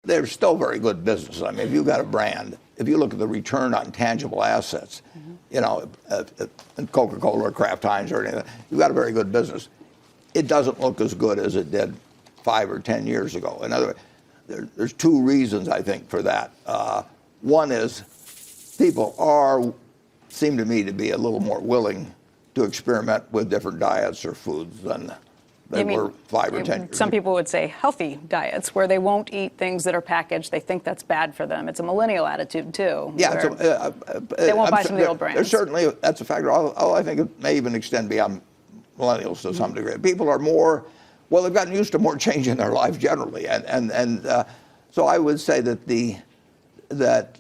they're still very good businesses. I mean, if you've got a brand, if you look at the return on tangible assets, you know, Coca-Cola or Kraft, Heinz or anything, you've got a very good business. It doesn't look as good as it did 5 or 10 years ago. In other words, there's two reasons, I think, for that. One is people seem to me to be a little more willing to experiment with different diets or foods than they were 5 or 10 years Some ago. people would say healthy diets, where they won't eat things that are packaged. They think that's bad for them. It's a millennial attitude, too. Yeah, they won't buy some of the old brands. Certainly, that's a factor. Although I think it may even extend beyond millennials to some degree. People are more, well, they've gotten used to more change in their life generally. And so I would say that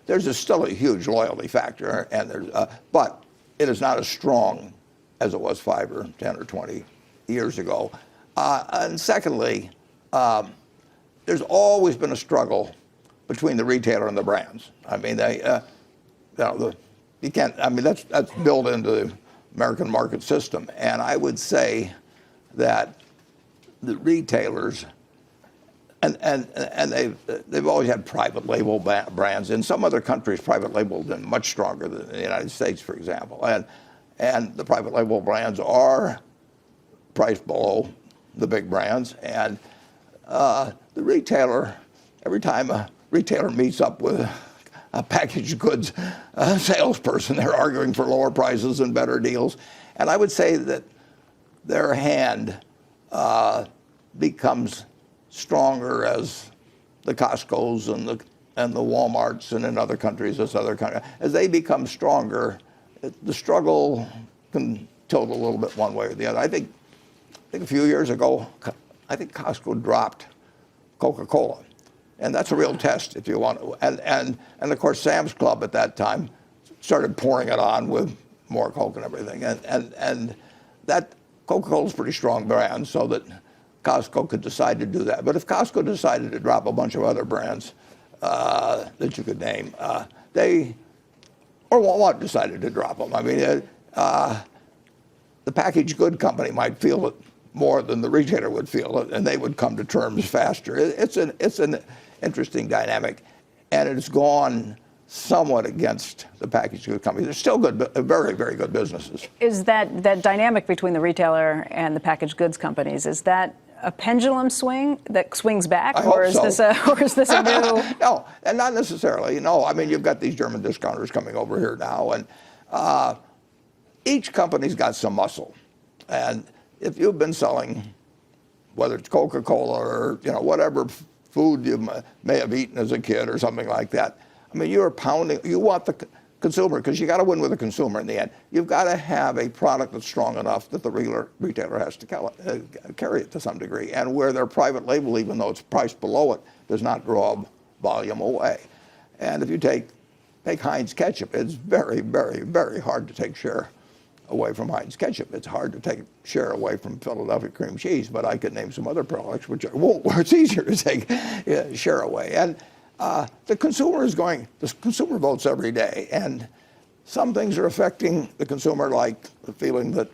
there's still a huge loyalty factor, and but it is not as strong as it was 5 or 10 or 20 years ago. And secondly, there's always been a struggle between the retailer and the brands. I mean, you can't. I mean, that's built into the American market system. And I would say that the retailers, and they've always had private label brands. In some other countries, private label has been much stronger than the United States, for example. And the private label brands are priced below the big brands. And the retailer, every time a retailer meets up with a packaged goods salesperson, they're arguing for lower prices and better deals. And I would say that their hand becomes stronger as the Costcos and the Walmarts and in other countries, as they become stronger, the struggle can tilt a little bit one way or the other. I think a few years ago, I think Costco dropped Coca-Cola. And that's a real test if you want to. And of course, Sam's Club at that time started pouring it on with more Coke and everything. And that Coca-Cola's a pretty strong brand, so that Costco could decide to do that. But if Costco decided to drop a bunch of other brands that you could name, or Walmart decided to drop them. I mean, the packaged good company might feel it more than the retailer would feel it, and they would come to terms faster. It's an interesting dynamic, and it's gone somewhat against the packaged good companies. They're still good, very, very good businesses. Is that dynamic between the retailer and the packaged goods companies, is that a pendulum swing that swings back, or is this a new? No, and not necessarily. No, I mean, you've got these German discounters coming over here now, and each company's got some muscle. And if you've been selling, whether it's Coca-Cola or whatever food you may have eaten as a kid or something like that, I mean, you're pounding. You want the consumer, because you got to win with the consumer in the end. You've got to have a product that's strong enough that the retailer has to carry it to some degree, and where their private label, even though it's priced below it, does not draw volume away. And if you take Heinz ketchup, it's very, very, very hard to take share away from Heinz ketchup. It's hard to take share away from Philadelphia cream cheese, but I could name some other products which I won't, where it's easier to take share away. And the consumer votes every day, and some things are affecting the consumer, like the feeling that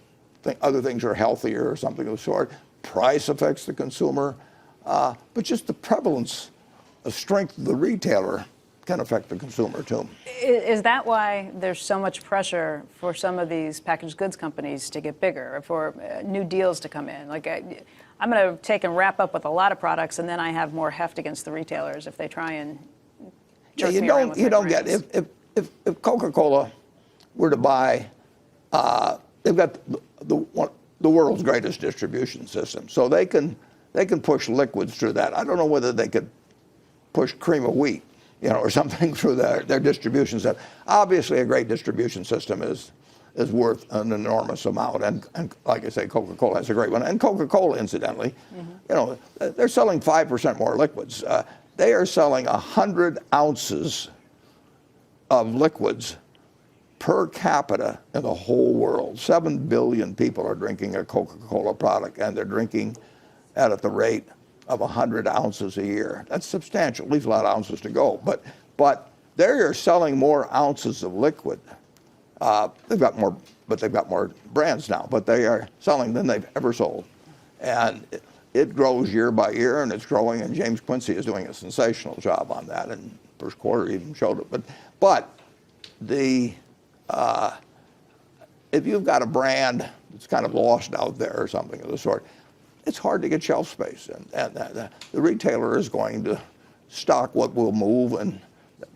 other things are healthier or something of the sort. Price affects the consumer, but just the prevalence of strength of the retailer can affect the consumer too. Is that why there's so much pressure for some of these packaged goods companies to get bigger, for new deals to come in? Like, I'm going to take and wrap up with a lot of products, and then I have more heft against the retailers if they try and jerk me around with their brands. If Coca-Cola were to buy, they've got the world's greatest distribution system, so they can push liquids through that. I don't know whether they could push cream of wheat, or something through their distribution system. Obviously, a great distribution system is worth an enormous amount, and like I say, Coca-Cola has a great one. And Coca-Cola, incidentally, they're selling 5% more liquids. They are selling 100 ounces of liquids per capita in the whole world. 7 billion people are drinking a Coca-Cola product, and they're drinking at the rate of 100 ounces a year. That's substantial. Leaves a lot of ounces to go, but they are selling more ounces of liquid. They've got more brands now, but they are selling than they've ever sold. And it grows year by year, and it's growing, and James Quincy is doing a sensational job on that, and first quarter even showed it. But the if you've got a brand that's kind of lost out there or something of the sort, it's hard to get shelf space, and the retailer is going to stock what will move, and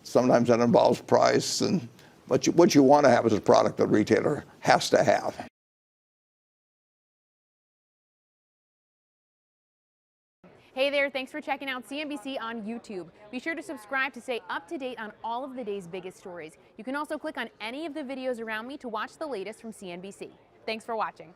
sometimes that involves price. But what you want to have is a product the retailer has to have. Hey there, thanks for checking out CNBC on YouTube. Be sure to subscribe to stay up to date on all of the day's biggest stories. You can also click on any of the videos around me to watch the latest from CNBC. Thanks for watching.